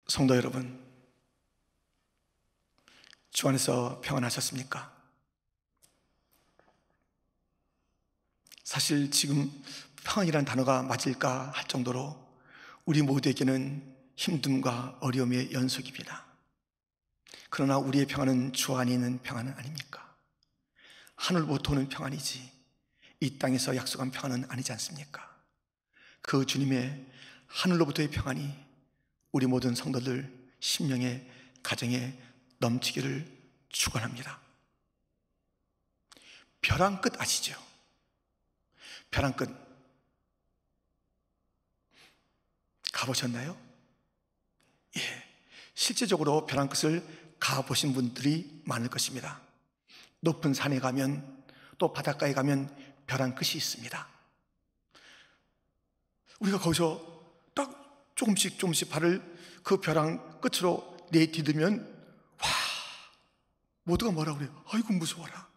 성도 여러분, 주 안에서 평안하셨습니까? 사실 지금 평안이라는 단어가 맞을까 할 정도로 우리 모두에게는 힘듦과 어려움의 연속입니다. 그러나 우리의 평안은 주 안에 있는 평안은 아닙니까? 하늘부터 오는 평안이지 이 땅에서 약속한 평안은 아니지 않습니까? 그 주님의 하늘로부터의 평안이 우리 모든 성도들 심령에, 가정에 넘치기를 축원합니다. 벼랑 끝 아시죠? 벼랑 끝 가보셨나요? 예, 실제적으로 벼랑 끝을 가보신 분들이 많을 것입니다. 높은 산에 가면, 또 바닷가에 가면 벼랑 끝이 있습니다. 우리가 거기서 딱 조금씩 발을 그 벼랑 끝으로 내디디면 와, 모두가 뭐라 그래요? 아이고 무서워라,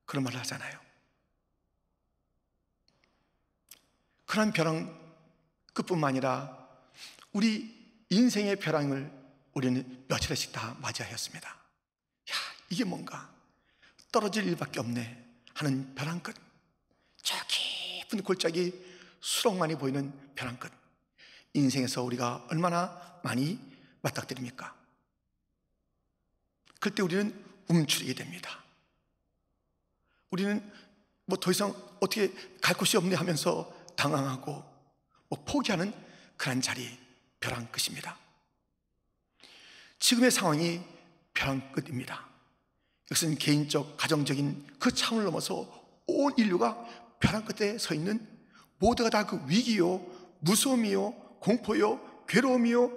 그런 말을 하잖아요. 그런 벼랑 끝뿐만 아니라 우리 인생의 벼랑을 우리는 몇 차례씩 다 맞이하였습니다. 야, 이게 뭔가 떨어질 일밖에 없네 하는 벼랑 끝, 저 깊은 골짜기 수렁만이 보이는 벼랑 끝, 인생에서 우리가 얼마나 많이 맞닥뜨립니까? 그때 우리는 움츠리게 됩니다. 우리는 뭐 더 이상 어떻게 갈 곳이 없네 하면서 당황하고 포기하는 그런 자리, 벼랑 끝입니다. 지금의 상황이 벼랑 끝입니다. 이것은 개인적, 가정적인 그 차원을 넘어서 온 인류가 벼랑 끝에 서 있는, 모두가 다 그 위기요, 무서움이요, 공포요, 괴로움이요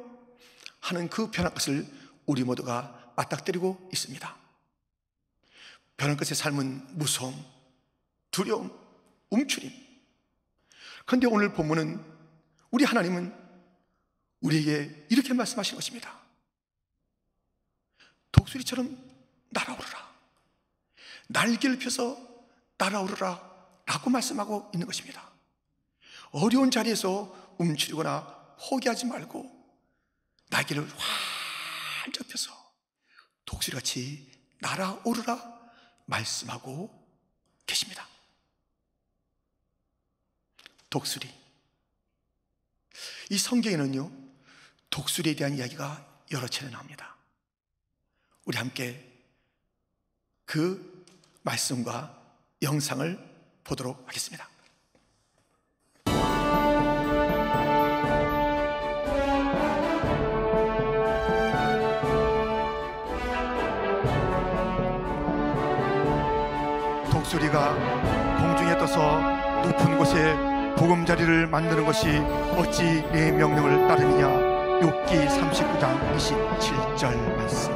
하는 그 벼랑 끝을 우리 모두가 맞닥뜨리고 있습니다. 벼랑 끝의 삶은 무서움, 두려움, 움츠림. 그런데 오늘 본문은 우리 하나님은 우리에게 이렇게 말씀하신 것입니다. 독수리처럼 날아오르라, 날개를 펴서 날아오르라 라고 말씀하고 있는 것입니다. 어려운 자리에서 움츠리거나 포기하지 말고 날개를 활짝 펴서 독수리같이 날아오르라 말씀하고 계십니다. 독수리, 이 성경에는요 독수리에 대한 이야기가 여러 차례 나옵니다. 우리 함께 그 말씀과 영상을 보도록 하겠습니다. 독수리가 공중에 떠서 높은 곳에 보금자리를 만드는 것이 어찌 내 명령을 따르느냐. 욥기 39장 27절 말씀.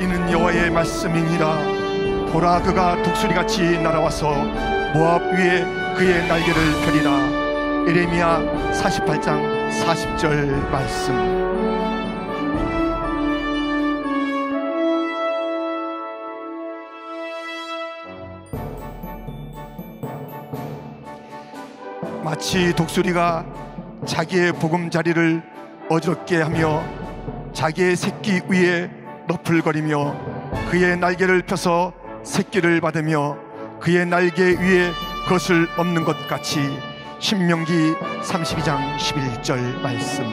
이는 여호와의 말씀이니라. 보라, 그가 독수리같이 날아와서 모압 위에 그의 날개를 펴리라. 예레미야 48장 40절 말씀. 마치 독수리가 자기의 보금자리를 어지럽게 하며 자기의 새끼 위에 너풀거리며 그의 날개를 펴서 새끼를 받으며 그의 날개 위에 것을 엎는 것 같이, 신명기 32장 11절 말씀.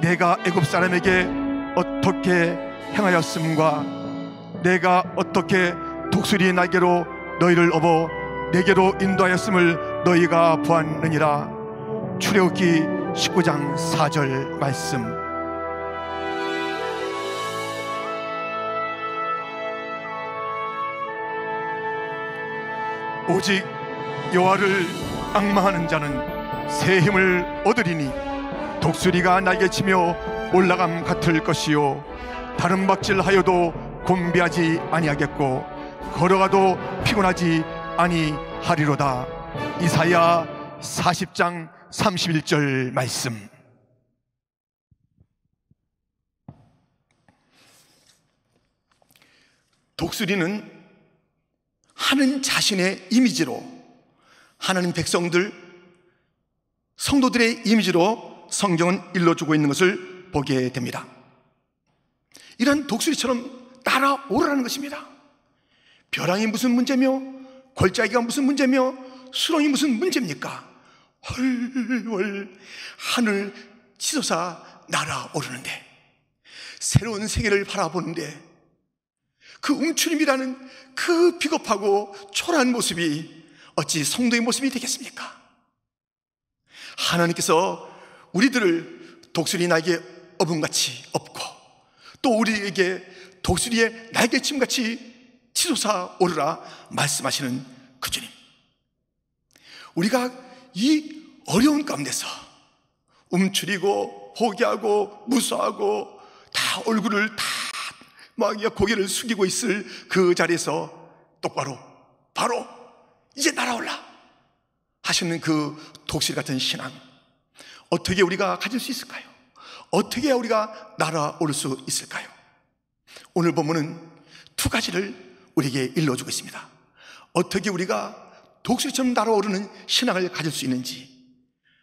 내가 애굽 사람에게 어떻게 행하였음과 내가 어떻게 독수리 날개로 너희를 업어 내게로 인도하였음을 너희가 보았느니라. 출애굽기 19장 4절 말씀. 오직 여호와를 앙망하는 자는 새 힘을 얻으리니 독수리가 날개치며 올라감 같을 것이요 다른 박질하여도 곤비하지 아니하겠고 걸어가도 피곤하지 아니하리로다. 이사야 40장 31절 말씀. 독수리는 하나님 자신의 이미지로, 하나님 백성들, 성도들의 이미지로 성경은 일러주고 있는 것을 보게 됩니다. 이런 독수리처럼 날아오르라는 것입니다. 벼랑이 무슨 문제며, 골짜기가 무슨 문제며, 수렁이 무슨 문제입니까? 헐헐 하늘 치솟아 날아오르는데, 새로운 세계를 바라보는데 그 움츠림이라는 그 비겁하고 초라한 모습이 어찌 성도의 모습이 되겠습니까? 하나님께서 우리들을 독수리 날개 어분같이 업고, 또 우리에게 독수리의 날개침같이 치솟아 오르라 말씀하시는 그 주님, 우리가 이 어려운 가운데서 움츠리고 포기하고 무서워하고 다 얼굴을 다 막 고개를 숙이고 있을 그 자리에서 똑바로 바로 이제 날아올라 하시는 그 독수리 같은 신앙, 어떻게 우리가 가질 수 있을까요? 어떻게 우리가 날아오를 수 있을까요? 오늘 본문은 두 가지를 우리에게 일러주고 있습니다. 어떻게 우리가 독수리처럼 날아오르는 신앙을 가질 수 있는지,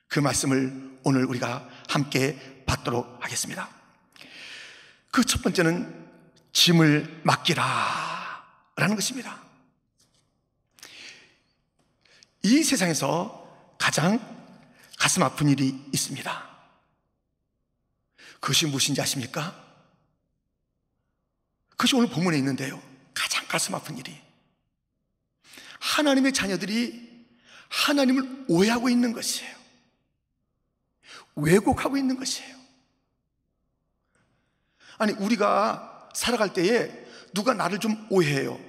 그 말씀을 오늘 우리가 함께 받도록 하겠습니다. 그 첫 번째는 짐을 맡기라 라는 것입니다. 이 세상에서 가장 가슴 아픈 일이 있습니다. 그것이 무엇인지 아십니까? 그것이 오늘 본문에 있는데요, 가장 가슴 아픈 일이, 하나님의 자녀들이 하나님을 오해하고 있는 것이에요. 왜곡하고 있는 것이에요. 아니, 우리가 살아갈 때에 누가 나를 좀 오해해요.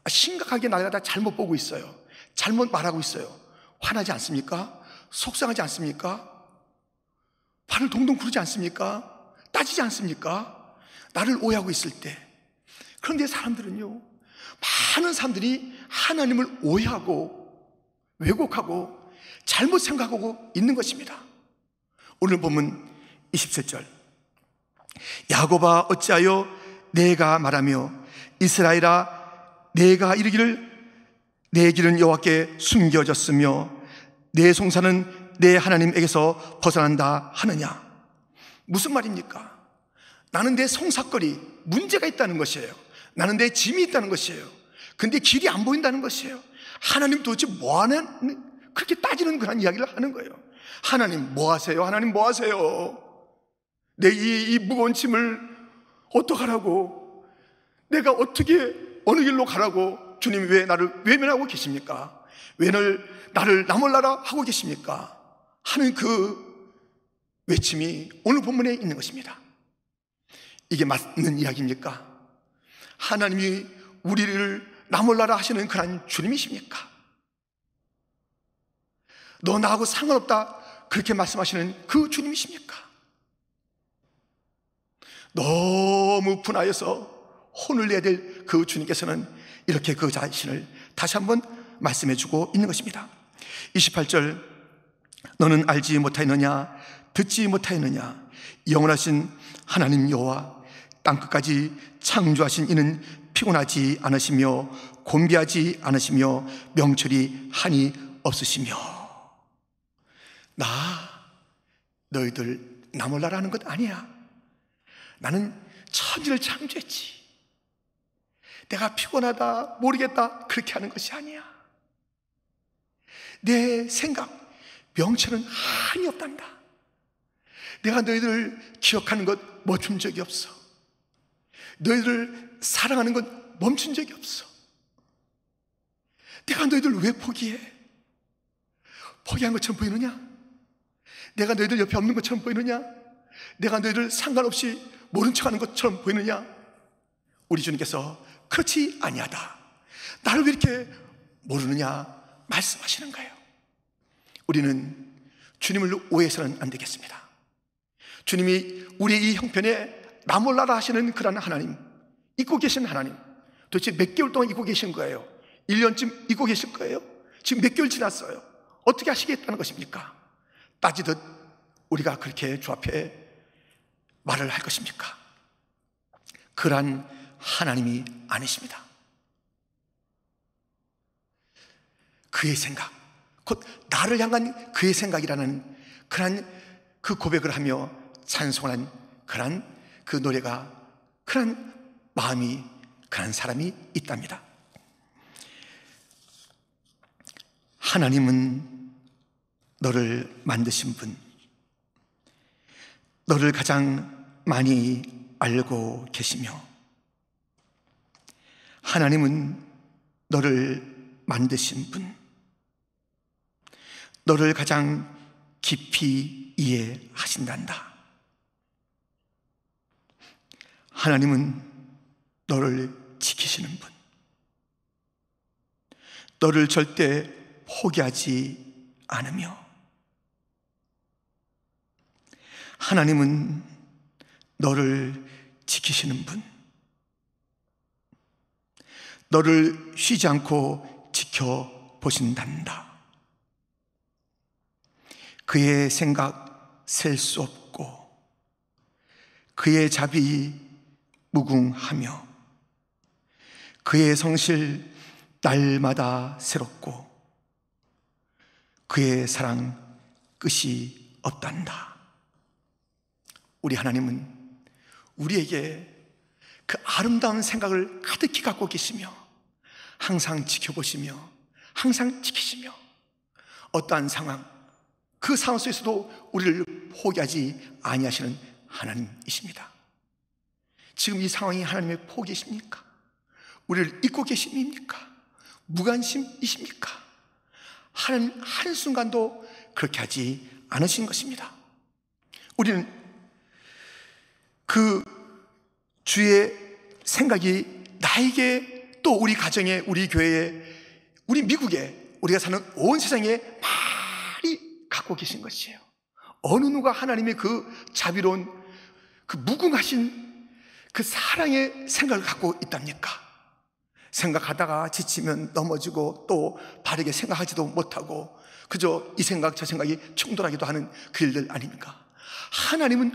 심각하게 나를 다 잘못 보고 있어요. 잘못 말하고 있어요. 화나지 않습니까? 속상하지 않습니까? 발을 동동 구르지 않습니까? 따지지 않습니까? 나를 오해하고 있을 때. 그런데 사람들은요, 많은 사람들이 하나님을 오해하고 왜곡하고 잘못 생각하고 있는 것입니다. 오늘 보면 27절, 야곱아 어찌하여 내가 말하며 이스라엘아 내가 이르기를 내 길은 여호와께 숨겨졌으며 내 송사는 내 하나님에게서 벗어난다 하느냐. 무슨 말입니까? 나는 내 송사거리, 문제가 있다는 것이에요. 나는 내 짐이 있다는 것이에요. 근데 길이 안 보인다는 것이에요. 하나님 도대체 뭐하는, 그렇게 따지는 그런 이야기를 하는 거예요. 하나님 뭐 하세요? 하나님 뭐 하세요? 내 이 무거운 짐을 어떡하라고, 내가 어떻게 어느 길로 가라고, 주님 왜 나를 외면하고 계십니까? 왜 나를 나몰라라 하고 계십니까? 하는 그 외침이 오늘 본문에 있는 것입니다. 이게 맞는 이야기입니까? 하나님이 우리를 나몰라라 하시는 그런 주님이십니까? 너 나하고 상관없다 그렇게 말씀하시는 그 주님이십니까? 너무 분하여서 혼을 내야 될 그 주님께서는 이렇게 그 자신을 다시 한번 말씀해 주고 있는 것입니다. 28절, 너는 알지 못하였느냐, 듣지 못하였느냐, 영원하신 하나님 여호와 땅끝까지 창조하신 이는 피곤하지 않으시며 곤비하지 않으시며 명철이 한이 없으시며. 너희들 나 몰라라는 것 아니야. 나는 천지를 창조했지. 내가 피곤하다, 모르겠다 그렇게 하는 것이 아니야. 내 생각, 명철은 한이 없단다. 내가 너희들을 기억하는 것 멈춘 적이 없어. 너희들을 사랑하는 것 멈춘 적이 없어. 내가 너희들 왜 포기해? 포기한 것처럼 보이느냐? 내가 너희들 옆에 없는 것처럼 보이느냐? 내가 너희들 상관없이 모른 척하는 것처럼 보이느냐? 우리 주님께서 그렇지 아니하다. 나를 왜 이렇게 모르느냐 말씀하시는 거예요. 우리는 주님을 오해해서는 안 되겠습니다. 주님이 우리의 이 형편에 나 몰라라 하시는 그런 하나님, 잊고 계신 하나님, 도대체 몇 개월 동안 잊고 계신 거예요? 1년쯤 잊고 계실 거예요? 지금 몇 개월 지났어요. 어떻게 하시겠다는 것입니까? 따지듯 우리가 그렇게 주 앞에 말을 할 것입니까? 그러한 하나님이 아니십니다. 그의 생각, 곧 나를 향한 그의 생각이라는 그런 그 고백을 하며 찬송하는 그런 그 노래가, 그런 마음이, 그런 사람이 있답니다. 하나님은 너를 만드신 분, 너를 가장 많이 알고 계시며, 하나님은 너를 만드신 분, 너를 가장 깊이 이해하신단다. 하나님은 너를 지키시는 분, 너를 절대 포기하지 않으며, 하나님은 너를 지키시는 분, 너를 쉬지 않고 지켜보신단다. 그의 생각 셀 수 없고, 그의 자비 무궁하며, 그의 성실 날마다 새롭고, 그의 사랑 끝이 없단다. 우리 하나님은 우리에게 그 아름다운 생각을 가득히 갖고 계시며, 항상 지켜보시며, 항상 지키시며, 어떠한 상황, 그 상황 속에서도 우리를 포기하지 아니하시는 하나님이십니다. 지금 이 상황이 하나님의 포기이십니까? 우리를 잊고 계십니까? 무관심이십니까? 하나님 한순간도 그렇게 하지 않으신 것입니다. 우리는 그 주의 생각이 나에게, 또 우리 가정에, 우리 교회에, 우리 미국에, 우리가 사는 온 세상에 많이 갖고 계신 것이에요. 어느 누가 하나님의 그 자비로운, 그 무궁하신 그 사랑의 생각을 갖고 있답니까? 생각하다가 지치면 넘어지고, 또 바르게 생각하지도 못하고 그저 이 생각 저 생각이 충돌하기도 하는 그 일들 아닙니까? 하나님은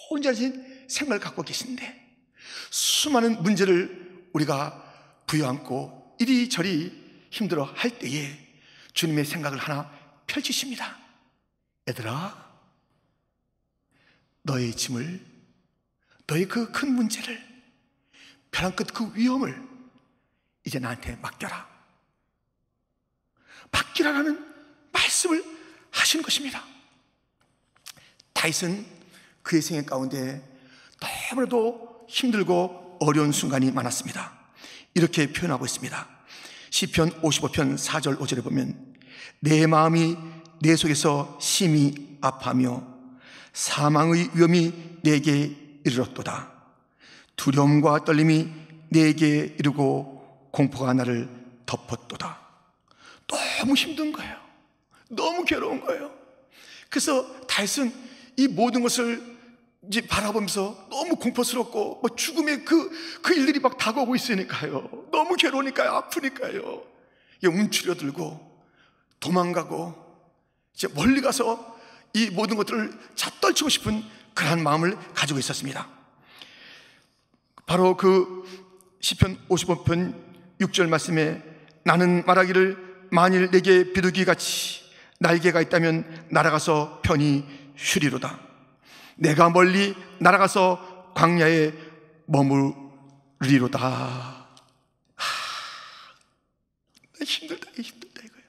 혼자신 생각을 갖고 계신데, 수많은 문제를 우리가 부여안고 이리저리 힘들어 할 때에 주님의 생각을 하나 펼치십니다. 얘들아, 너의 짐을, 너의 그 큰 문제를, 벼랑 끝 그 위험을 이제 나한테 맡겨라. 맡기라라는 말씀을 하시는 것입니다. 다윗은 그의 생애 가운데 너무나도 힘들고 어려운 순간이 많았습니다. 이렇게 표현하고 있습니다. 시편 55편 4절 5절에 보면, 내 마음이 내 속에서 심히 아파하며 사망의 위험이 내게 이르렀도다. 두려움과 떨림이 내게 이르고 공포가 나를 덮었도다. 너무 힘든 거예요. 너무 괴로운 거예요. 그래서 다윗은 이 모든 것을 이제 바라보면서 너무 공포스럽고, 죽음의 그 일들이 막 다가오고 있으니까요. 너무 괴로우니까요. 아프니까요. 움츠려들고 도망가고, 이제 멀리 가서 이 모든 것들을 잡떨치고 싶은 그러한 마음을 가지고 있었습니다. 바로 그 시편 55편 6절 말씀에, 나는 말하기를 만일 내게 비둘기같이 날개가 있다면 날아가서 편히 쉬리로다. 내가 멀리 날아가서 광야에 머무르리로다. 힘들다 이거예요.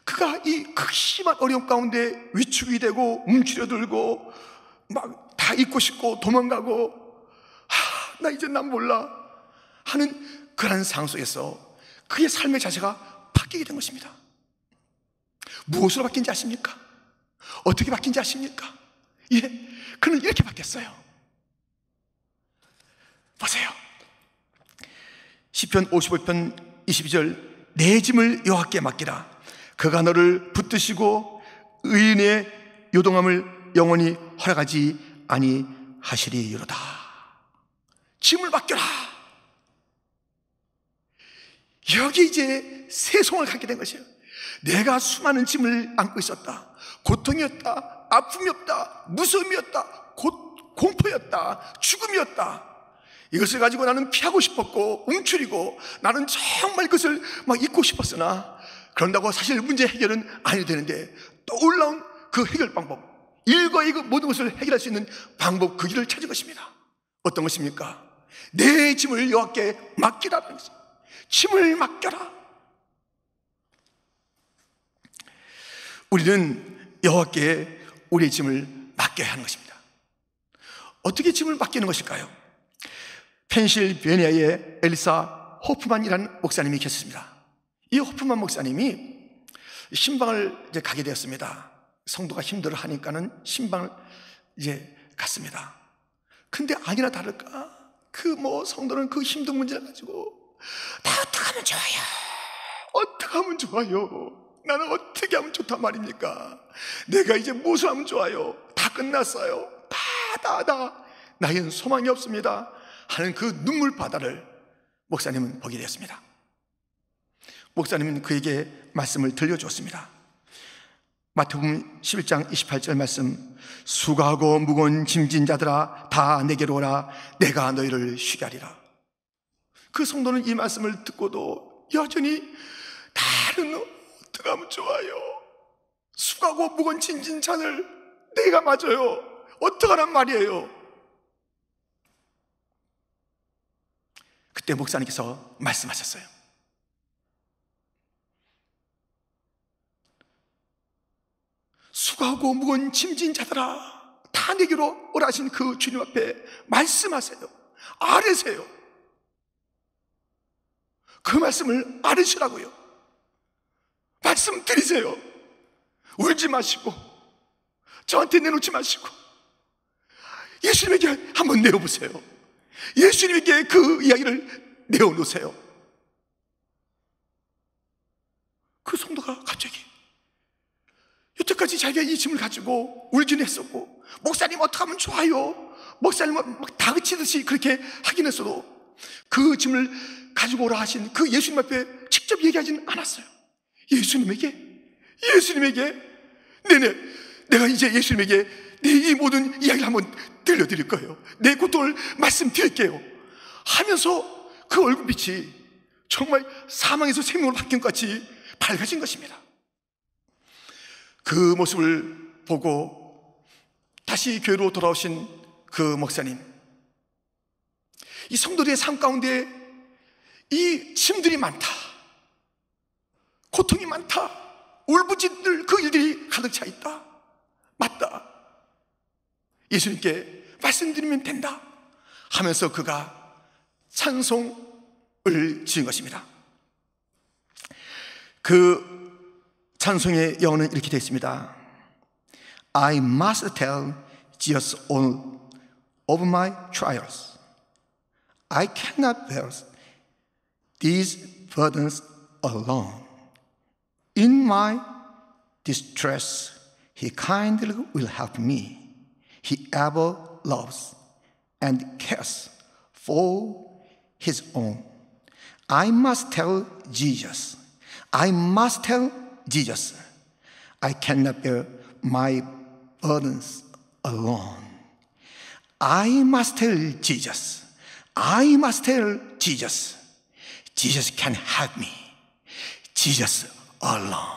그가 이 극심한 어려움 가운데 위축이 되고 움츠려들고 막 다 잊고 싶고 도망가고, 나 이제 난 몰라 하는 그런 상황 속에서 그의 삶의 자세가 바뀌게 된 것입니다. 무엇으로 바뀐지 아십니까? 어떻게 바뀐지 아십니까? 그는 이렇게 바뀌었어요. 보세요. 시편 55편 22절, 내 짐을 여호와께 맡기라. 그가 너를 붙드시고 의인의 요동함을 영원히 허락하지 아니하시리로다. 짐을 맡겨라. 여기 이제 세송을 갖게 된 것이에요. 내가 수많은 짐을 안고 있었다. 고통이었다, 아픔이었다, 무서움이었다, 공포였다, 죽음이었다. 이것을 가지고 나는 피하고 싶었고 움츠리고 나는 정말 그것을 막 잊고 싶었으나 그런다고 사실 문제 해결은 아니 되는데 또 올라온 그 해결 방법, 일거이거 모든 것을 해결할 수 있는 방법, 그 길을 찾은 것입니다. 어떤 것입니까? 내 짐을 여호와께 맡기라는 것입니다. 짐을 맡겨라. 우리는 여호와께 우리의 짐을 맡겨야 하는 것입니다. 어떻게 짐을 맡기는 것일까요? 펜실베니아의 엘리사 호프만이라는 목사님이 계셨습니다. 이 호프만 목사님이 신방을 이제 가게 되었습니다. 성도가 힘들어 하니까는 신방을 이제 갔습니다. 근데 아니나 다를까 그 성도는 그 힘든 문제를 가지고 다 어떻게 하면 좋아요? 어떻게 하면 좋아요? 나는 어떻게 하면 좋단 말입니까? 내가 이제 무엇을 하면 좋아요? 다 끝났어요. 다 나에겐 소망이 없습니다 하는 그 눈물 바다를 목사님은 보게 되었습니다. 목사님은 그에게 말씀을 들려주었습니다. 마태복음 11장 28절 말씀, 수고하고 무거운 짐진 자들아 다 내게로 오라, 내가 너희를 쉬게 하리라. 그 성도는 이 말씀을 듣고도 여전히 나는 어떻게 하면 좋아요? 수고하고 무거운 짐진 자들 내가 맞아요. 어떡하란 말이에요? 그때 목사님께서 말씀하셨어요. 수고하고 무거운 짐진 자들아 다 내게로 오라 하신 그 주님 앞에 말씀하세요. 아뢰세요. 그 말씀을 아뢰시라고요. 말씀드리세요. 울지 마시고 저한테 내놓지 마시고 예수님에게 한번 내어보세요. 예수님에게 그 이야기를 내어놓으세요. 그 성도가 갑자기 여태까지 자기가 이 짐을 가지고 울긴 했었고 목사님 어떻게 하면 좋아요? 목사님은 막 다그치듯이 그렇게 하긴 했어도 그 짐을 가지고 오라 하신 그 예수님 앞에 직접 얘기하지는 않았어요. 예수님에게 네네 내가 이제 예수님에게 이 모든 이야기를 한번 들려드릴 거예요. 내 고통을 말씀드릴게요 하면서 그 얼굴빛이 정말 사망에서 생명으로 바뀐 것 같이 밝아진 것입니다. 그 모습을 보고 다시 교회로 돌아오신 그 목사님, 이 성도들의 삶 가운데 이 짐들이 많다, 고통이 많다, 울부짖을 그 일들이 가득 차 있다. 맞다, 예수님께 말씀드리면 된다 하면서 그가 찬송을 지은 것입니다. 그 찬송의 영어는 이렇게 되어 있습니다. I must tell Jesus all of my trials. I cannot bear these burdens alone. In my distress, He kindly will help me. He ever loves and cares for His own. I must tell Jesus. I must tell Jesus. I cannot bear my burdens alone. I must tell Jesus. I must tell Jesus. Jesus can help me. Jesus alone.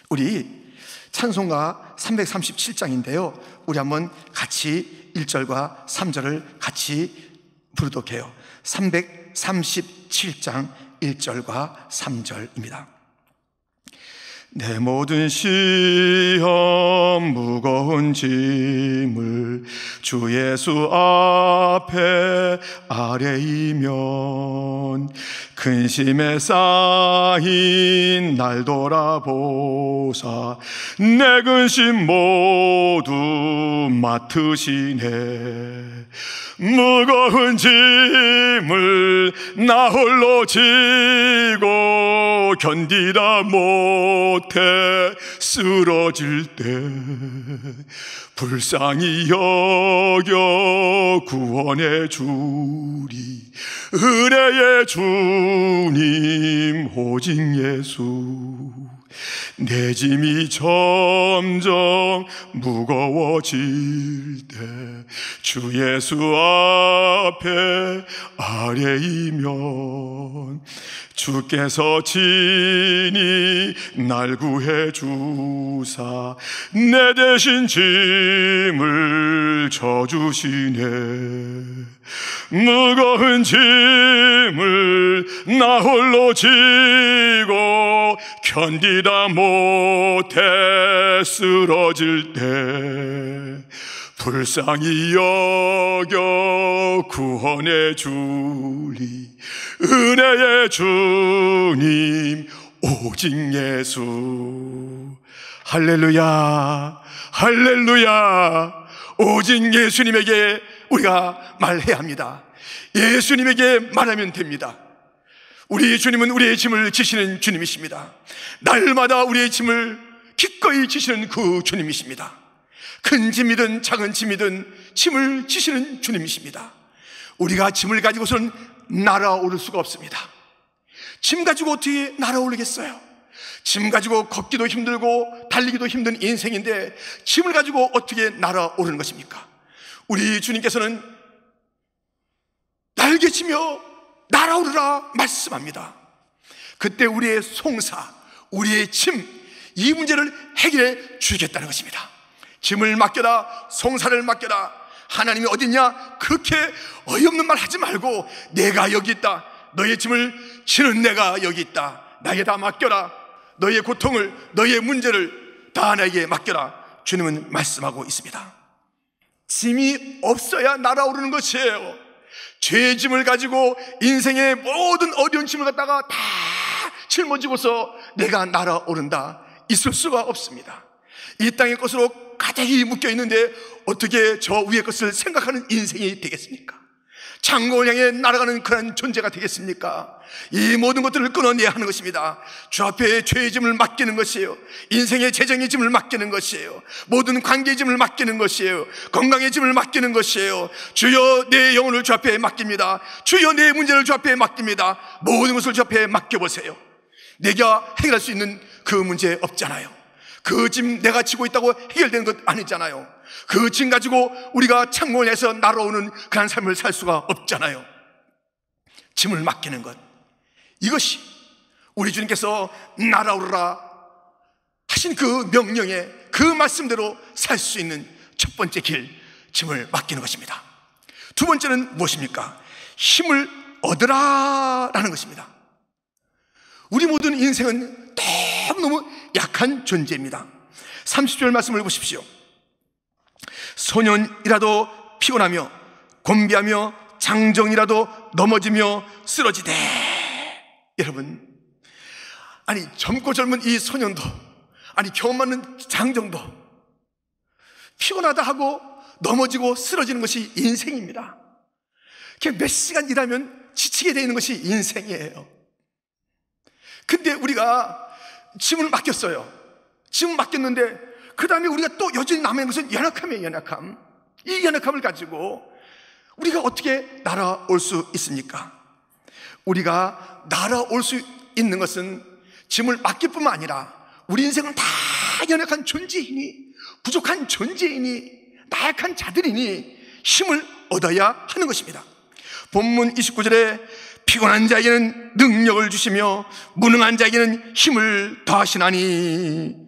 우리 찬송가 337장인데요 우리 한번 같이 1절과 3절을 같이 부르도록 해요. 337장 1절과 3절입니다. 내 모든 시험 무거운 짐을 주 예수 앞에 아뢰이면 근심에 쌓인 날 돌아보사 내 근심 모두 맡으시네. 무거운 짐을 나 홀로 지고 견디다 못해 쓰러질 때 불쌍히 여겨 구원해 주리. 은혜의 주님 오직 예수. 내 짐이 점점 무거워질 때 주 예수 앞에 아뢰이면 주께서 친히 날 구해 주사 내 대신 짐을 져주시네. 무거운 짐을 나 홀로 지고 견디다 못해 쓰러질 때 불쌍히 여겨 구원해 주리 은혜의 주님 오직 예수. 할렐루야, 할렐루야. 오직 예수님에게 우리가 말해야 합니다. 예수님에게 말하면 됩니다. 우리 주님은 우리의 짐을 지시는 주님이십니다. 날마다 우리의 짐을 기꺼이 지시는 그 주님이십니다. 큰 짐이든 작은 짐이든 짐을 지시는 주님이십니다. 우리가 짐을 가지고서는 날아오를 수가 없습니다. 짐 가지고 어떻게 날아오르겠어요? 짐 가지고 걷기도 힘들고 달리기도 힘든 인생인데 짐을 가지고 어떻게 날아오르는 것입니까? 우리 주님께서는 날개치며 날아오르라 말씀합니다. 그때 우리의 송사, 우리의 짐, 이 문제를 해결해 주겠다는 것입니다. 짐을 맡겨라, 송사를 맡겨라. 하나님이 어딨냐? 그렇게 어이없는 말 하지 말고 내가 여기 있다. 너의 짐을 지는 내가 여기 있다. 나에게 다 맡겨라. 너의 고통을, 너의 문제를 다 나에게 맡겨라. 주님은 말씀하고 있습니다. 짐이 없어야 날아오르는 것이에요. 죄의 짐을 가지고 인생의 모든 어려운 짐을 갖다가 다 짊어지고서 내가 날아오른다, 있을 수가 없습니다. 이 땅의 것으로 가득히 묶여있는데 어떻게 저 위의 것을 생각하는 인생이 되겠습니까? 창고를 향해 날아가는 그런 존재가 되겠습니까? 이 모든 것들을 끊어내야 하는 것입니다. 주 앞에 죄의 짐을 맡기는 것이에요. 인생의 재정의 짐을 맡기는 것이에요. 모든 관계의 짐을 맡기는 것이에요. 건강의 짐을 맡기는 것이에요. 주여 내 영혼을 주 앞에 맡깁니다. 주여 내 문제를 주 앞에 맡깁니다. 모든 것을 주 앞에 맡겨보세요. 내가 해결할 수 있는 그 문제 없잖아요. 그 짐 내가 지고 있다고 해결되는 것 아니잖아요. 그 짐 가지고 우리가 창고에서 날아오는 그런 삶을 살 수가 없잖아요. 짐을 맡기는 것, 이것이 우리 주님께서 날아오르라 하신 그 명령에, 그 말씀대로 살 수 있는 첫 번째 길, 짐을 맡기는 것입니다. 두 번째는 무엇입니까? 힘을 얻으라라는 것입니다. 우리 모든 인생은 너무너무 약한 존재입니다. 30절 말씀을 보십시오. 소년이라도 피곤하며 곤비하며 장정이라도 넘어지며 쓰러지되. 여러분, 아니 젊고 젊은 이 소년도, 아니 경험 많은 장정도 피곤하다 하고 넘어지고 쓰러지는 것이 인생입니다. 그냥 몇 시간 일하면 지치게 되는 것이 인생이에요. 근데 우리가 짐을 맡겼어요. 짐을 맡겼는데 그 다음에 우리가 또 여전히 남은 것은 연약함이에요. 연약함. 이 연약함을 가지고 우리가 어떻게 날아올 수 있습니까? 우리가 날아올 수 있는 것은 짐을 맡길 뿐만 아니라 우리 인생은 다 연약한 존재이니, 부족한 존재이니, 나약한 자들이니 힘을 얻어야 하는 것입니다. 본문 29절에 피곤한 자에게는 능력을 주시며 무능한 자에게는 힘을 더하시나니.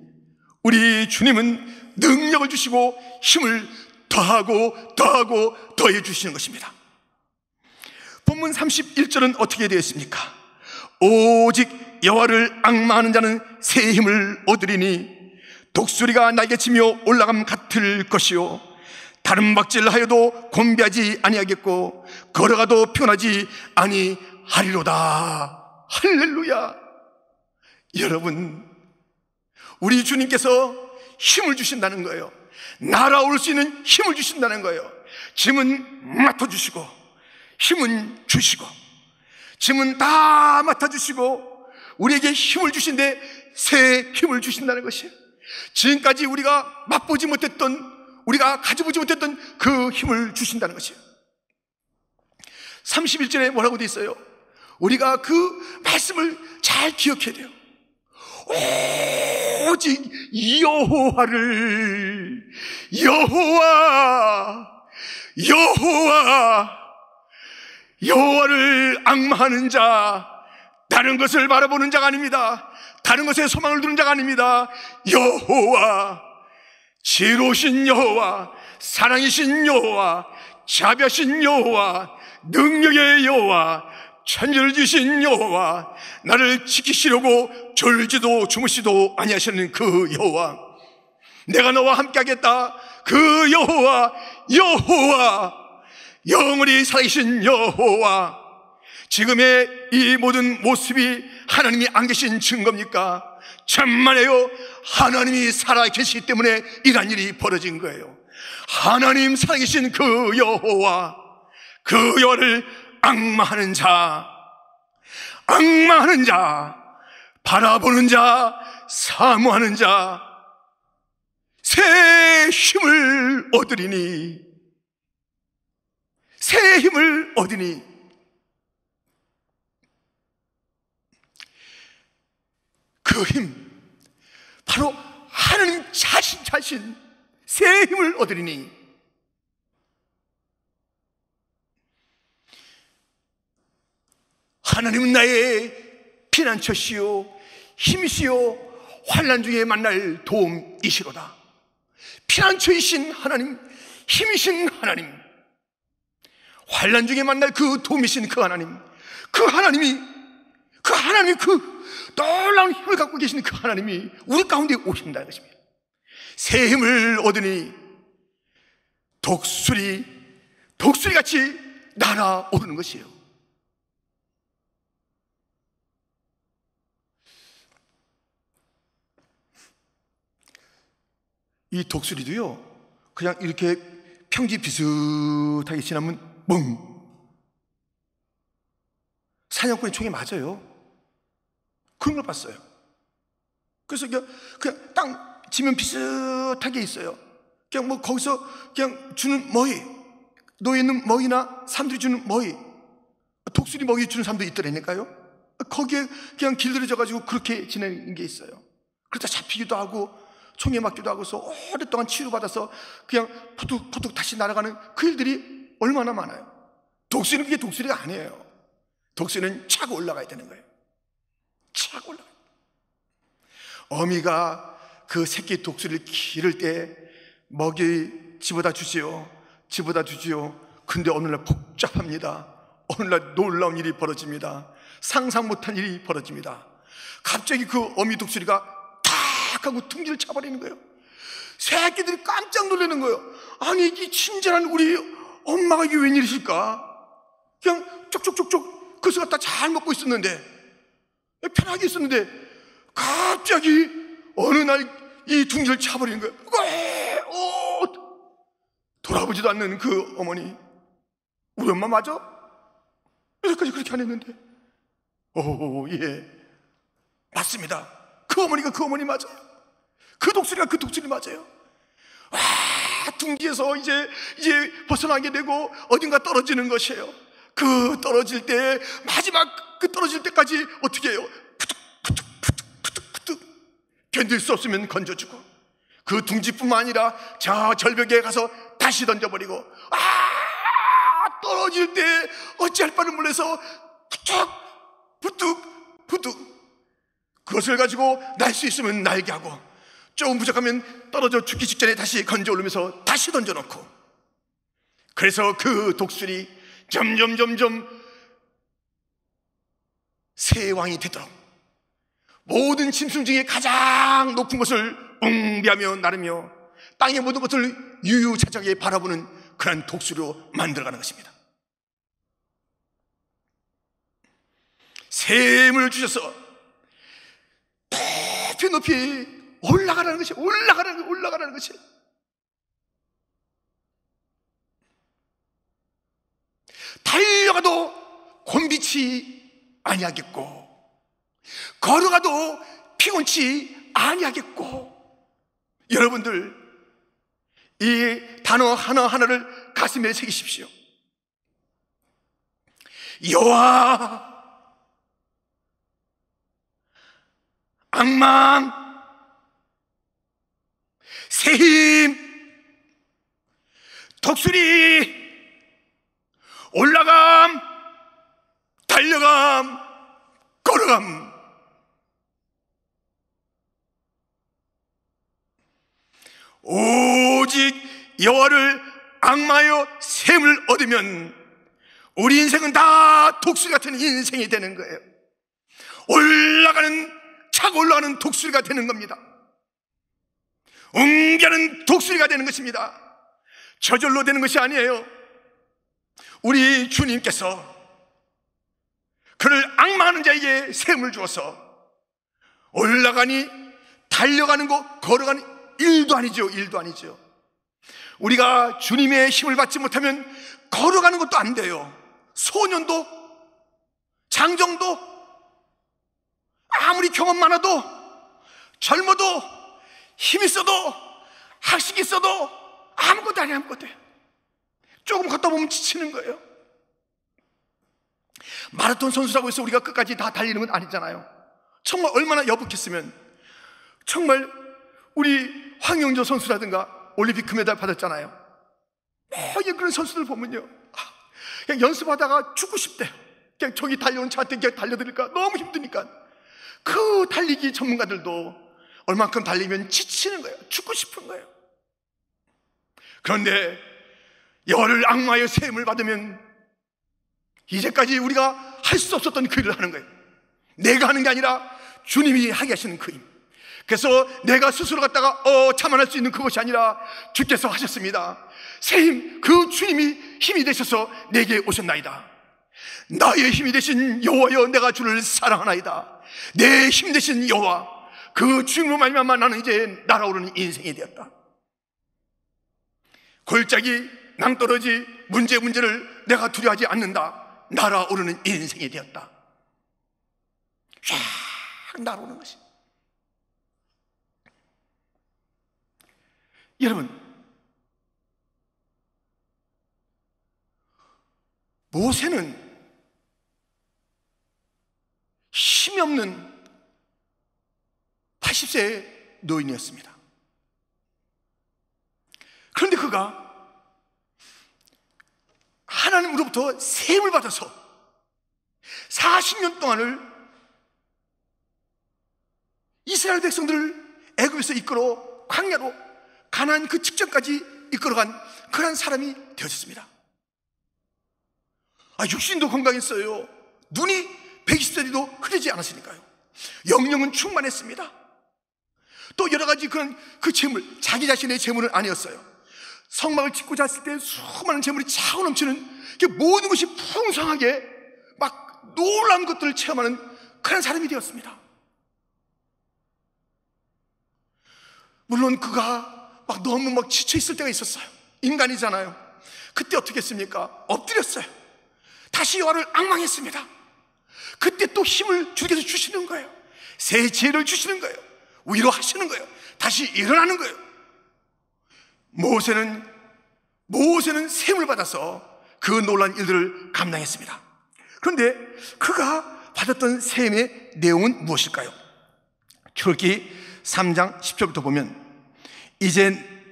우리 주님은 능력을 주시고 힘을 더하고 더해 주시는 것입니다. 본문 31절은 어떻게 되어 있습니까? 오직 여호와를 앙마하는 자는 새 힘을 얻으리니 독수리가 날개치며 올라감 같을 것이요 다른 박질하여도 곤비하지 아니하겠고 걸어가도 피곤하지 아니하리로다. 할렐루야. 여러분, 우리 주님께서 힘을 주신다는 거예요. 날아올 수 있는 힘을 주신다는 거예요. 짐은 맡아주시고 힘은 주시고, 짐은 다 맡아주시고 우리에게 힘을 주신데 새 힘을 주신다는 것이에요. 지금까지 우리가 맛보지 못했던, 우리가 가져보지 못했던 그 힘을 주신다는 것이에요. 31절에 뭐라고 되어 있어요? 우리가 그 말씀을 잘 기억해야 돼요. 오직 여호와를, 여호와를 앙망하는 자, 다른 것을 바라보는 자가 아닙니다. 다른 것에 소망을 두는 자가 아닙니다. 여호와, 지혜로우신 여호와, 사랑이신 여호와, 자비하신 여호와, 능력의 여호와, 천지를 지으신 여호와, 나를 지키시려고 졸지도 주무시도 아니하시는 그 여호와, 내가 너와 함께 하겠다, 그 여호와, 영원히 살아계신 여호와. 지금의 이 모든 모습이 하나님이 안 계신 증거입니까? 천만에요, 하나님이 살아계시기 때문에 이런 일이 벌어진 거예요. 하나님 살아계신 그 여호와를 앙망하는 자, 바라보는 자, 사모하는 자, 새 힘을 얻으니. 그 힘, 바로 하나님 자신 새 힘을 얻으리니. 하나님은 나의 피난처시요 힘이시요 환난 중에 만날 도움이시로다. 피난처이신 하나님, 힘이신 하나님, 환난 중에 만날 그 도움이신 그 하나님이 그 놀라운 힘을 갖고 계신 그 하나님이 우리 가운데 오신다는 것입니다. 새 힘을 얻으니 독수리같이 날아오르는 것이에요. 이 독수리도요, 그냥 이렇게 평지 비슷하게 지나면 멍, 사냥꾼의 총에 맞아요. 그런 걸 봤어요. 그래서 그냥 땅 지면 비슷하게 있어요. 그냥 뭐 거기서 그냥 주는 먹이, 노예 있는 먹이나 사람들이 주는 먹이, 독수리 먹이 주는 사람도 있더라니까요. 거기에 그냥 길들여져가지고 그렇게 지내는 게 있어요. 그러다 잡히기도 하고 총에 맞기도 하고서 오랫동안 치료받아서 그냥 푸득푸득 다시 날아가는 그 일들이 얼마나 많아요. 독수리는 그게 독수리가 아니에요. 독수리는 차고 올라가야 되는 거예요. 차고 올라가요. 어미가 그 새끼 독수리를 기를 때 먹이 집어다 주지요. 근데 어느 날 복잡합니다. 어느 날 놀라운 일이 벌어집니다. 상상 못한 일이 벌어집니다. 갑자기 그 어미 독수리가 하고 둥지를 차버리는 거예요. 새끼들이 깜짝 놀라는 거예요. 아니, 이 친절한 우리 엄마가 이게 웬일이실까? 그냥 쪽쪽쪽쪽 그것을 갖다 잘 먹고 있었는데, 편하게 있었는데 갑자기 어느 날 이 둥지를 차버리는 거예요. 돌아보지도 않는 그 어머니, 우리 엄마 맞아? 여기까지 그렇게 안 했는데. 예, 맞습니다. 그 어머니가 그 어머니 맞아요. 그 독수리가 그 독수리 맞아요. 둥지에서 이제 벗어나게 되고 어딘가 떨어지는 것이에요. 그 떨어질 때, 마지막 그 떨어질 때까지 어떻게 해요? 푸득 견딜 수 없으면 건져주고, 그 둥지뿐만 아니라 저 절벽에 가서 다시 던져버리고, 떨어질 때 어찌할 바를 몰라서 푸득 그것을 가지고 날 수 있으면 날게 하고, 조금 부족하면 떨어져 죽기 직전에 다시 건져 올리면서 다시 던져놓고. 그래서 그 독수리 점점 새 왕이 되도록 모든 짐승 중에 가장 높은 것을 웅비하며 나르며 땅의 모든 것을 유유자적하게 바라보는 그런 독수리로 만들어가는 것입니다. 새 힘을 주셔서 높이 올라가라는 것이, 올라가라는 것이. 달려가도 곤비치 아니하겠고, 걸어가도 피곤치 아니하겠고. 여러분들, 이 단어 하나하나를 가슴에 새기십시오. 여호와, 앙망, 새힘, 독수리, 올라감, 달려감, 걸어감. 오직 여호와를 앙마하여 샘을 얻으면 우리 인생은 다 독수리 같은 인생이 되는 거예요. 차고 올라가는 독수리가 되는 겁니다. 웅기하는 독수리가 되는 것입니다. 저절로 되는 것이 아니에요. 우리 주님께서 그를 앙마하는 자에게 샘을 주어서 올라가니 달려가는 거, 걸어가는 일도 아니죠. 일도 아니죠. 우리가 주님의 힘을 받지 못하면 걸어가는 것도 안 돼요. 소년도, 장정도, 아무리 경험 많아도, 젊어도, 힘 있어도, 학식 있어도 아무것도 아니에요. 아무것도. 조금 걷다 보면 지치는 거예요. 마라톤 선수라고 해서 우리가 끝까지 다 달리는 건 아니잖아요. 정말 얼마나 여북했으면. 정말 우리 황영조 선수라든가 올림픽 금메달 받았잖아요. 그런 선수들 보면요, 그냥 연습하다가 죽고 싶대요. 그냥 저기 달려오는 차한테 그냥 달려드릴까 너무 힘드니까. 그 달리기 전문가들도 얼만큼 달리면 지치는 거예요. 죽고 싶은 거예요. 그런데 여호와를 앙마하여 샘을 받으면 이제까지 우리가 할 수 없었던 그 일을 하는 거예요. 내가 하는 게 아니라 주님이 하게 하시는 그 힘. 그래서 내가 스스로 갖다가 자만할 수 있는 그것이 아니라 주께서 하셨습니다. 새 힘, 그 주님이 힘이 되셔서 내게 오셨나이다. 나의 힘이 되신 여호와여, 내가 주를 사랑하나이다. 내 힘 되신 여호와, 그 주님으로 말미암아 나는 이제 날아오르는 인생이 되었다. 골짜기, 낭떠러지, 문제를 내가 두려워하지 않는다. 날아오르는 인생이 되었다. 쫙 날아오는 것이. 여러분, 모세는 힘이 없는 80세의 노인이었습니다. 그런데 그가 하나님으로부터 셈을 받아서 40년 동안을 이스라엘 백성들을 애굽에서 이끌어 광야로 가나안 그 직전까지 이끌어간 그런 사람이 되어졌습니다. 육신도 건강했어요. 눈이 120세도 흐리지 않았으니까요. 영령은 충만했습니다. 또 여러 가지 그 재물, 자기 자신의 재물은 아니었어요. 성막을 짓고 잤을 때 수많은 재물이 차고 넘치는, 모든 것이 풍성하게 막 놀라운 것들을 체험하는 그런 사람이 되었습니다. 물론 그가 너무 지쳐있을 때가 있었어요. 인간이잖아요. 그때 어떻게 했습니까? 엎드렸어요. 다시 여호와를 앙망했습니다. 그때 또 힘을 주께서 주시는 거예요. 새 지혜를 주시는 거예요. 위로하시는 거예요. 다시 일어나는 거예요. 모세는 셈을 받아서 그 놀라운 일들을 감당했습니다. 그런데 그가 받았던 셈의 내용은 무엇일까요? 출애굽기 3장 10절부터 보면, 이제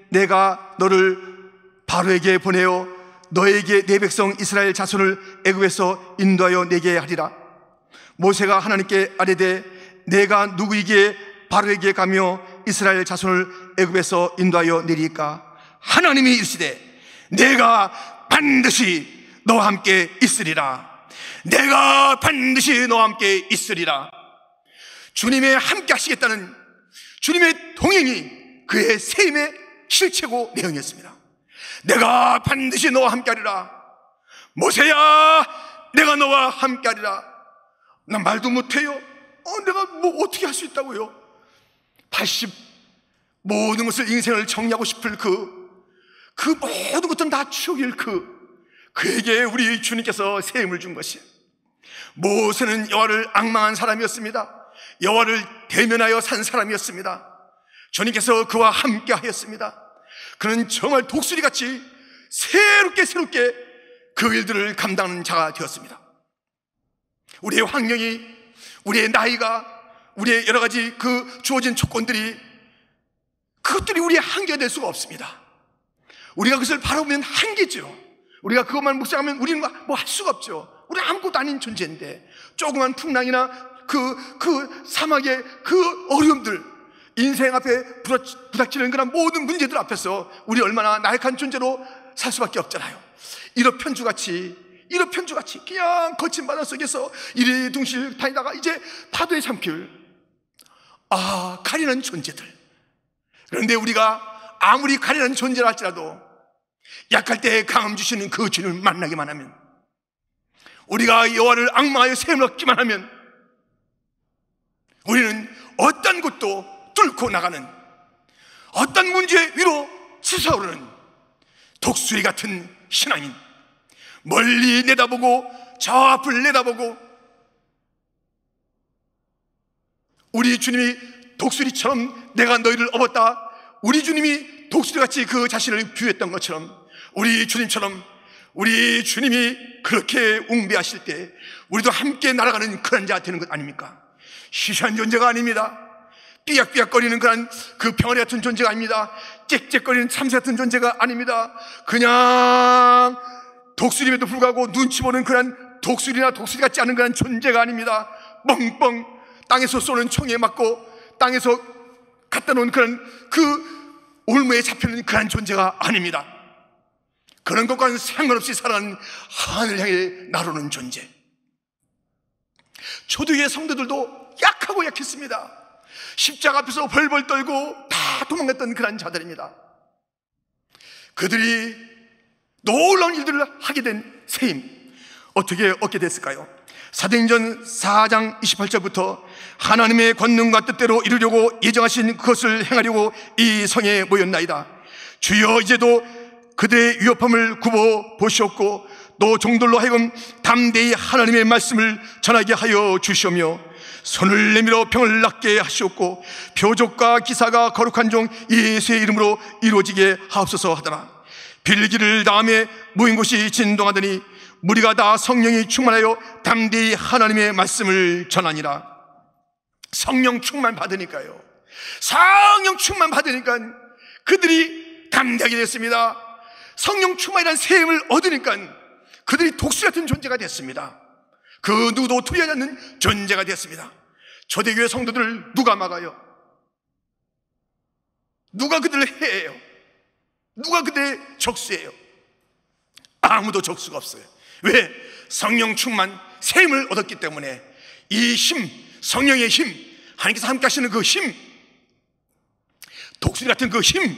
내가 너를 바로에게 보내어 너에게 내 백성 이스라엘 자손을 애굽에서 인도하여 내게 하리라. 모세가 하나님께 아뢰되 내가 누구에게 바로에게 가며 이스라엘 자손을 애굽에서 인도하여 내리까? 하나님이 이르시되 내가 반드시 너와 함께 있으리라. 내가 반드시 너와 함께 있으리라. 주님의 함께 하시겠다는 주님의 동행이 그의 셈의 실체고 내용이었습니다. 내가 반드시 너와 함께 하리라. 모세야, 내가 너와 함께 하리라. 난 말도 못해요. 내가 어떻게 할 수 있다고요? 80, 모든 것을, 인생을 정리하고 싶을 그 모든 것들은 다 추억일 그에게 우리 주님께서 셈을 준 것이에요. 모세는 여호와를 앙망한 사람이었습니다. 여호와를 대면하여 산 사람이었습니다. 주님께서 그와 함께 하였습니다. 그는 정말 독수리같이 새롭게 그 일들을 감당하는 자가 되었습니다. 우리의 환경이, 우리의 나이가, 우리의 여러 가지 그 주어진 조건들이, 그것들이 우리의 한계가 될 수가 없습니다. 우리가 그것을 바라보면 한계죠. 우리가 그것만 묵상하면 우리는 뭐 할 수가 없죠. 우리는 아무것도 아닌 존재인데, 조그만 풍랑이나 그 사막의 그 어려움들, 인생 앞에 부닥치는 그런 모든 문제들 앞에서 우리 얼마나 나약한 존재로 살 수밖에 없잖아요. 이러편주같이 그냥 거친 바다 속에서 이리둥실 다니다가 이제 파도에 삼킬 가련한 존재들. 그런데 우리가 아무리 가련한 존재라 할지라도 약할 때 강함 주시는 그 주님을 만나기만 하면, 우리가 여호와를 앙망하여 세움을 얻기만 하면, 우리는 어떤 곳도 뚫고 나가는, 어떤 문제 위로 치솟아오르는 독수리 같은 신앙인, 멀리 내다보고 저 앞을 내다보고, 우리 주님이 독수리처럼 내가 너희를 업었다, 우리 주님이 독수리같이 그 자신을 비유했던 것처럼, 우리 주님처럼 우리 주님이 그렇게 웅배하실 때 우리도 함께 날아가는 그런 자 되는 것 아닙니까? 시시한 존재가 아닙니다. 삐약삐약거리는 그 병아리 같은 존재가 아닙니다. 짹짹거리는 참새 같은 존재가 아닙니다. 그냥 독수리임에도 불구하고 눈치 보는 그런 독수리나 독수리 같지 않은 그런 존재가 아닙니다. 뻥뻥 땅에서 쏘는 총에 맞고 땅에서 갖다 놓은 그 올무에 잡히는 그런 존재가 아닙니다. 그런 것과는 상관없이 살아가는 하늘 향해 나르는 존재. 초대교회 성도들도 약하고 약했습니다. 십자가 앞에서 벌벌 떨고 다 도망갔던 그런 자들입니다. 그들이 놀라운 일들을 하게 된 세임, 어떻게 얻게 됐을까요? 사도행전 4장 28절부터 하나님의 권능과 뜻대로 이루려고 예정하신 그것을 행하려고 이 성에 모였나이다. 주여 이제도 그들의 위협함을 굽어 보시옵고 또 종들로 하여금 담대히 하나님의 말씀을 전하게 하여 주시오며 손을 내밀어 병을 낫게 하시옵고 표적과 기사가 거룩한 종 예수의 이름으로 이루어지게 하옵소서 하더라. 빌기를 다음에 모인 곳이 진동하더니 무리가 다 성령이 충만하여 담대히 하나님의 말씀을 전하니라. 성령 충만 받으니까요, 성령 충만 받으니까 그들이 담대하게 됐습니다. 성령 충만이라는 세임을 얻으니까 그들이 독수리 같은 존재가 됐습니다. 그 누구도 두려워하지 않는 존재가 됐습니다. 초대교회 성도들을 누가 막아요? 누가 그들을 해해요? 누가 그들의 적수예요? 아무도 적수가 없어요. 왜? 성령 충만 세임을 얻었기 때문에. 이 힘, 성령의 힘, 하나님께서 함께 하시는 그 힘, 독수리 같은 그 힘,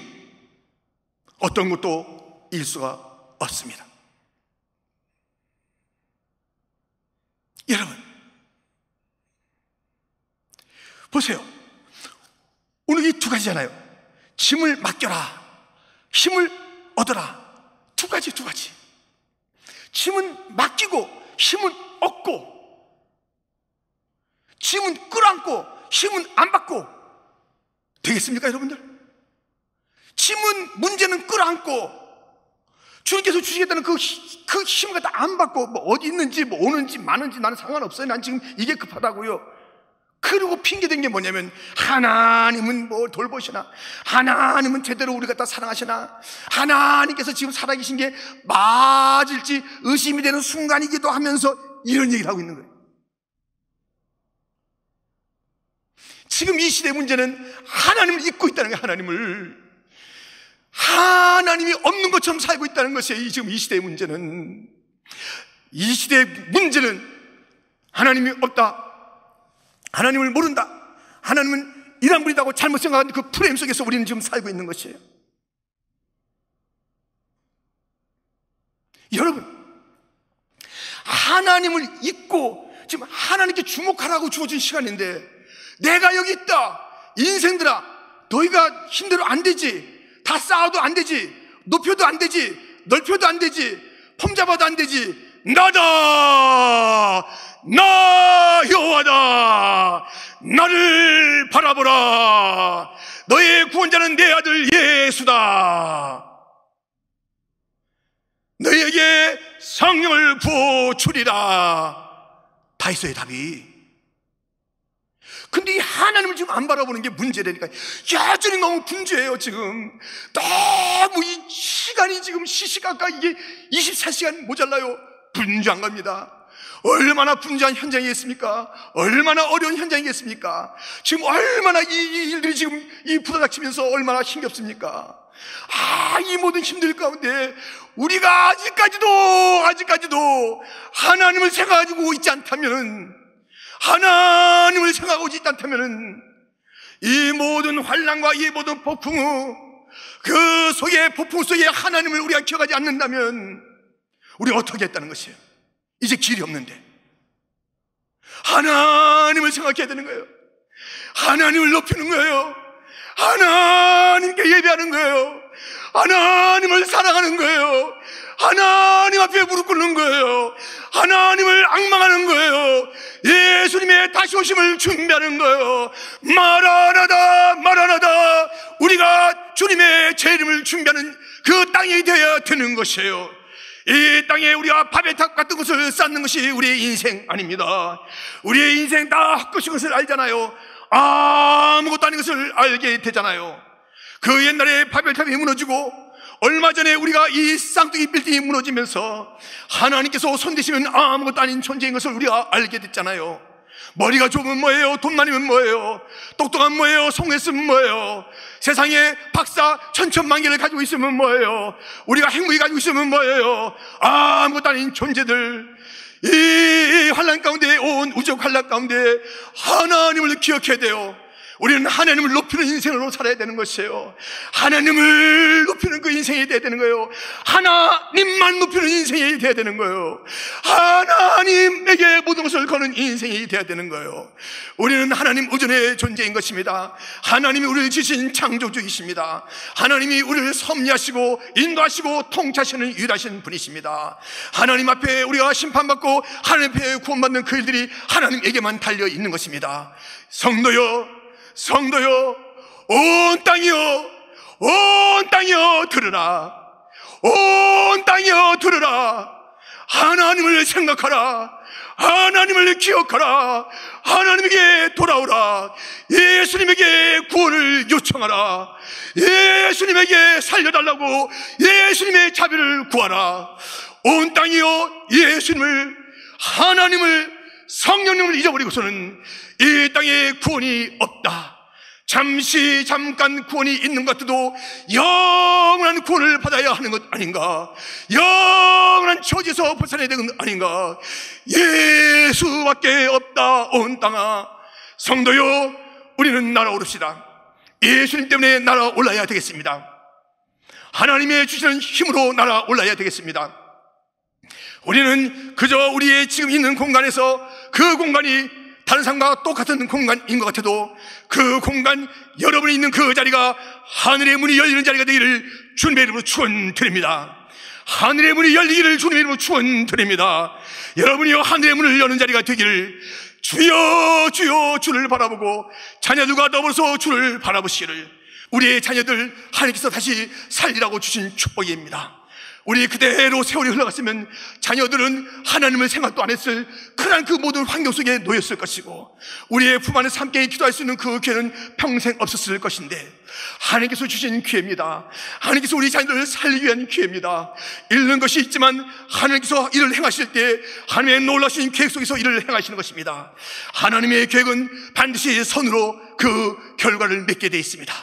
어떤 것도 이길 수가 없습니다. 여러분 보세요. 오늘 이 두 가지잖아요. 짐을 맡겨라, 힘을 얻어라. 두 가지. 짐은 맡기고 힘은 얻고, 짐은 끌어안고 힘은 안 받고 되겠습니까 여러분들? 짐은, 문제는 끌어안고 주님께서 주시겠다는 그 힘을 갖다 안 받고, 뭐 어디 있는지 뭐 오는지 마는지 나는 상관없어요, 난 지금 이게 급하다고요. 그리고 핑계댄 게 뭐냐면 하나님은 뭐 돌보시나, 하나님은 제대로 우리 갖다 사랑하시나, 하나님께서 지금 살아계신 게 맞을지 의심이 되는 순간이기도 하면서 이런 얘기를 하고 있는 거예요. 지금 이 시대의 문제는 하나님을 잊고 있다는 거예요. 하나님이 없는 것처럼 살고 있다는 것이에요. 지금 이 시대의 문제는. 이 시대의 문제는 하나님이 없다, 하나님을 모른다, 하나님은 이란불이다고 잘못 생각하는 그 프레임 속에서 우리는 지금 살고 있는 것이에요. 여러분, 하나님을 잊고 지금 하나님께 주목하라고 주어진 시간인데, 내가 여기 있다, 인생들아 너희가 힘대로 안 되지, 다 쌓아도 안 되지, 높여도 안 되지, 넓혀도 안 되지, 폼 잡아도 안 되지, 나다, 나 여호와다, 나를 바라보라, 너의 구원자는 내 아들 예수다, 너희에게 성령을 부어 주리라. 다 있어요, 답이. 근데 이 하나님을 지금 안 바라보는 게 문제라니까. 여전히 너무 분주해요. 지금 너무 이 시간이 지금 시시각각 이게 24시간 모자라요. 분주한 겁니다. 얼마나 분주한 현장이겠습니까? 얼마나 어려운 현장이겠습니까? 지금 얼마나 이 일들이 지금 이 부닥치면서 얼마나 힘겹습니까? 이 모든 힘들 가운데 우리가 아직까지도 하나님을 생각하고 있지 않다면은, 하나님을 생각하고 있지 않다면은 이 모든 환난과 이 모든 폭풍 속에 하나님을 우리가 기억하지 않는다면 우리가 어떻게 했다는 것이에요? 이제 길이 없는데 하나님을 생각해야 되는 거예요. 하나님을 높이는 거예요. 하나님께 예배하는 거예요. 하나님을 사랑하는 거예요. 하나님 앞에 무릎 꿇는 거예요. 하나님을 앙망하는 거예요. 예수님의 다시 오심을 준비하는 거예요. 마라나다 마라나다. 우리가 주님의 재림을 준비하는 그 땅이 되어야 되는 것이에요. 이 땅에 우리가 밥의 탑 같은 것을 쌓는 것이 우리의 인생 아닙니다. 우리의 인생 다 헛것인 것을 알잖아요. 아무것도 아닌 것을 알게 되잖아요. 그 옛날에 바벨탑이 무너지고 얼마 전에 우리가 이 쌍둥이 빌딩이 무너지면서 하나님께서 손대시면 아무것도 아닌 존재인 것을 우리가 알게 됐잖아요. 머리가 좁으면 뭐예요? 돈 많으면 뭐예요? 똑똑하면 뭐예요? 성공했으면 뭐예요? 세상에 박사 천천만 개를 가지고 있으면 뭐예요? 우리가 행복이 가지고 있으면 뭐예요? 아무것도 아닌 존재들, 이 환난 가운데 온 우주 환난 가운데 하나님을 기억해야 돼요. 우리는 하나님을 높이는 인생으로 살아야 되는 것이에요. 하나님을 높이는 그 인생이 돼야 되는 거예요. 하나님만 높이는 인생이 돼야 되는 거예요. 하나님에게 모든 것을 거는 인생이 돼야 되는 거예요. 우리는 하나님 우전의 존재인 것입니다. 하나님이 우리를 지신 창조주이십니다. 하나님이 우리를 섭리하시고 인도하시고 통치하시는 유일하신 분이십니다. 하나님 앞에 우리가 심판받고 하나님 앞에 구원받는 그 일들이 하나님에게만 달려 있는 것입니다. 성도요, 온 땅이여 들으라. 온 땅이여 들으라. 하나님을 생각하라. 하나님을 기억하라. 하나님에게 돌아오라. 예수님에게 구원을 요청하라. 예수님에게 살려달라고 예수님의 자비를 구하라. 온 땅이여 예수님을, 하나님을, 성령님을 잊어버리고서는 이 땅에 구원이 없다. 잠깐 구원이 있는 것 같아도 영원한 구원을 받아야 하는 것 아닌가? 영원한 처지에서 벗어나야 되는 것 아닌가? 예수밖에 없다. 온 땅아, 성도요, 우리는 날아오릅시다. 예수님 때문에 날아올라야 되겠습니다. 하나님의 주시는 힘으로 날아올라야 되겠습니다. 우리는 그저 우리의 지금 있는 공간에서, 그 공간이 다른 사람과 똑같은 공간인 것 같아도 그 공간, 여러분이 있는 그 자리가 하늘의 문이 열리는 자리가 되기를 주님의 이름으로 축원드립니다. 하늘의 문이 열리기를 주님의 이름으로 축원드립니다. 여러분이요, 하늘의 문을 여는 자리가 되기를, 주여 주여 주를 바라보고 자녀들과 더불어서 주를 바라보시기를, 우리의 자녀들 하나님께서 다시 살리라고 주신 축복입니다. 우리 그대로 세월이 흘러갔으면 자녀들은 하나님을 생각도 안 했을 그런 그 모든 환경 속에 놓였을 것이고, 우리의 품 안에서 함께 기도할 수 있는 그 기회는 평생 없었을 것인데, 하나님께서 주신 기회입니다. 하나님께서 우리 자녀들을 살리기 위한 기회입니다. 잃는 것이 있지만 하나님께서 일을 행하실 때 하나님의 놀라신 계획 속에서 일을 행하시는 것입니다. 하나님의 계획은 반드시 선으로 그 결과를 맺게 되어 있습니다.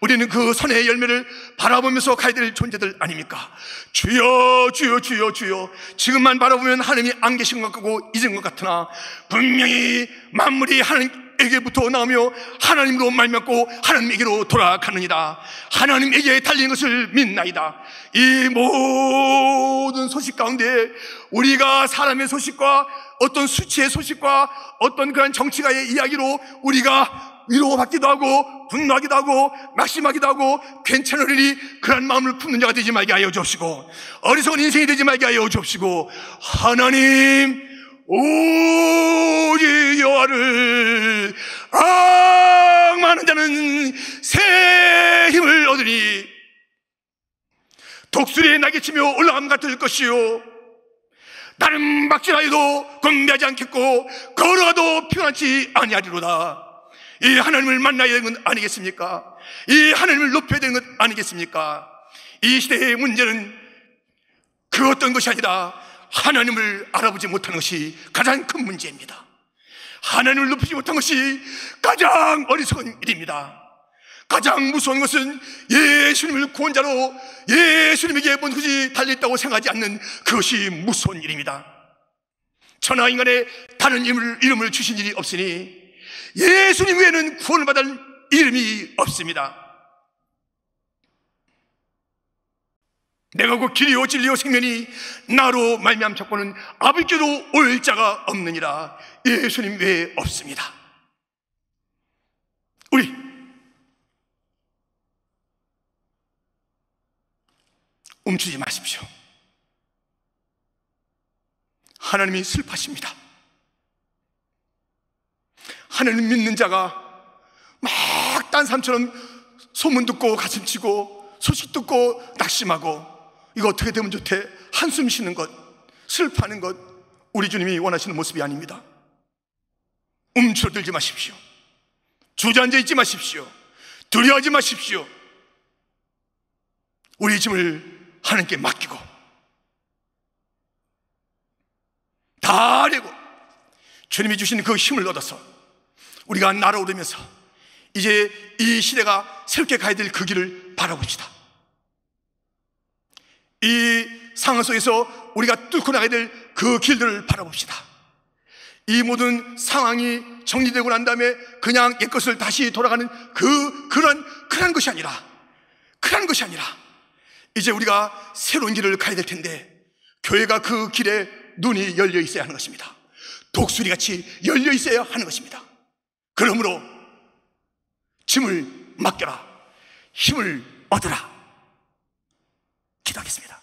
우리는 그 선의 열매를 바라보면서 가야 될 존재들 아닙니까? 주여 주여 주여 주여. 지금만 바라보면 하나님이 안 계신 것 같고 잊은 것 같으나 분명히 만물이 하나님에게부터 나오며 하나님으로 말미암고 하나님에게로 돌아가느니라. 하나님에게 달리는 것을 믿나이다. 이 모든 소식 가운데 우리가 사람의 소식과 어떤 수치의 소식과 어떤 그런 정치가의 이야기로 우리가 위로받기도 하고 분노하기도 하고 낙심하기도 하고 괜찮으리니 그런 마음을 품는 자가 되지 말게 하여 주옵시고, 어리석은 인생이 되지 말게 하여 주옵시고, 하나님 오직 여호와를 앙망하는 자는 새 힘을 얻으니 독수리에 날개치며 올라감 같을 것이요, 나는 박진하여도 건배하지 않겠고 걸어가도 피곤하지 아니하리로다. 이 하나님을 만나야 되는 건 아니겠습니까? 이 하나님을 높여야 되는 건 아니겠습니까? 이 시대의 문제는 그 어떤 것이 아니라 하나님을 알아보지 못하는 것이 가장 큰 문제입니다. 하나님을 높이지 못한 것이 가장 어리석은 일입니다. 가장 무서운 것은 예수님을 구원자로 예수님에게 모든 것이 달려있다고 생각하지 않는 그것이 무서운 일입니다. 천하 인간에 다른 이름을 주신 일이 없으니 예수님 외에는 구원을 받을 이름이 없습니다. 내가 곧 길이요 진리요 생명이 나로 말미암 찾고는 아버지께로 올 자가 없느니라. 예수님 외에 없습니다. 우리 움츠지 마십시오. 하나님이 슬퍼하십니다. 하나님 믿는 자가 막 딴 사람처럼 소문 듣고 가슴 치고 소식 듣고 낙심하고 이거 어떻게 되면 좋대 한숨 쉬는 것, 슬퍼하는 것, 우리 주님이 원하시는 모습이 아닙니다. 움츠러들지 마십시오. 주저앉아 있지 마십시오. 두려워하지 마십시오. 우리 짐을 하나님께 맡기고 다 내고 주님이 주신 그 힘을 얻어서 우리가 날아오르면서 이제 이 시대가 새롭게 가야 될 그 길을 바라봅시다. 이 상황 속에서 우리가 뚫고 나가야 될 그 길들을 바라봅시다. 이 모든 상황이 정리되고 난 다음에 그냥 옛것을 다시 돌아가는 그런 것이 아니라 이제 우리가 새로운 길을 가야 될 텐데 교회가 그 길에 눈이 열려 있어야 하는 것입니다. 독수리같이 열려 있어야 하는 것입니다. 그러므로 짐을 맡겨라. 힘을 얻으라. 기도하겠습니다.